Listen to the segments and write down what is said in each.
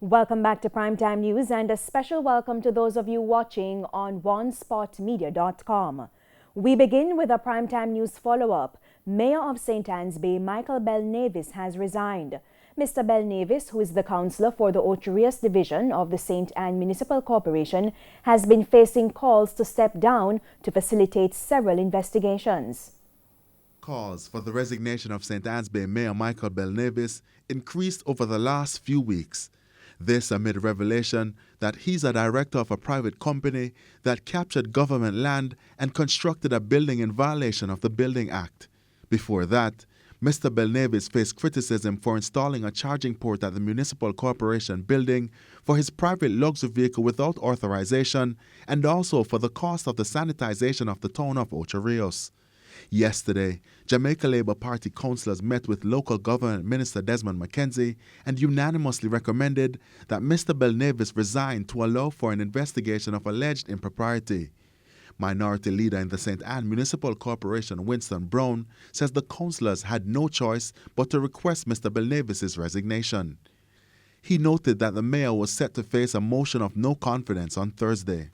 Welcome back to Primetime News and a special welcome to those of you watching on onespotmedia.com. We begin with a Primetime News follow-up. Mayor of St. Anne's Bay, Michael Belnavis, has resigned. Mr. Belnavis, who is the councillor for the Ocho Division of the St. Anne Municipal Corporation, has been facing calls to step down to facilitate several investigations. Calls for the resignation of St. Anne's Bay Mayor Michael Belnavis increased over the last few weeks. This amid revelation that he's a director of a private company that captured government land and constructed a building in violation of the Building Act. Before that, Mr. Belnavis faced criticism for installing a charging port at the Municipal Corporation building for his private luxury vehicle without authorization and also for the cost of the sanitization of the town of Ocho Rios. Yesterday, Jamaica Labour Party councillors met with local government Minister Desmond McKenzie and unanimously recommended that Mr. Belnavis resign to allow for an investigation of alleged impropriety. Minority Leader in the St. Anne Municipal Corporation, Winston Brown, says the councillors had no choice but to request Mr. Belnavis' resignation. He noted that the mayor was set to face a motion of no confidence on Thursday.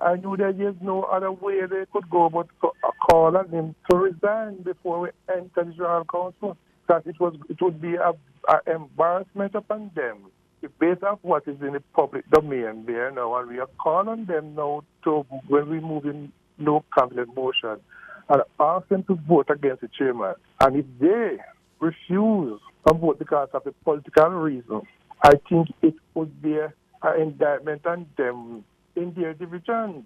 I knew there is no other way they could go but to call on him to resign before we enter the General Council. That it would be an embarrassment upon them. Based on what is in the public domain there now, and we are calling on them now to, when we move in no confidence motion, and ask them to vote against the chairman. And if they refuse to vote because of a political reason, I think it would be an indictment on them in their division.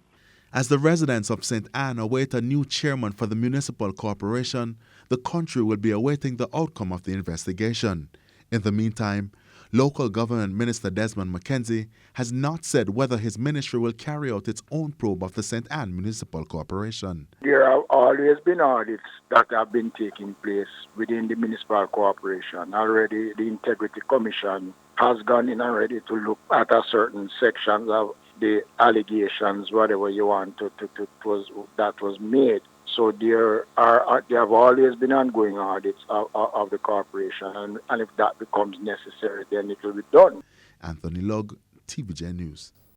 As the residents of St. Anne await a new chairman for the municipal corporation, the country will be awaiting the outcome of the investigation. In the meantime, local government Minister Desmond McKenzie has not said whether his ministry will carry out its own probe of the St. Anne Municipal Corporation. There have always been audits that have been taking place within the municipal corporation. Already the Integrity Commission has gone in already to look at a certain sections of the allegations, whatever you want that was made. So there have always been ongoing audits of the corporation, and if that becomes necessary, then it will be done. Anthony Lugg, TVJ News.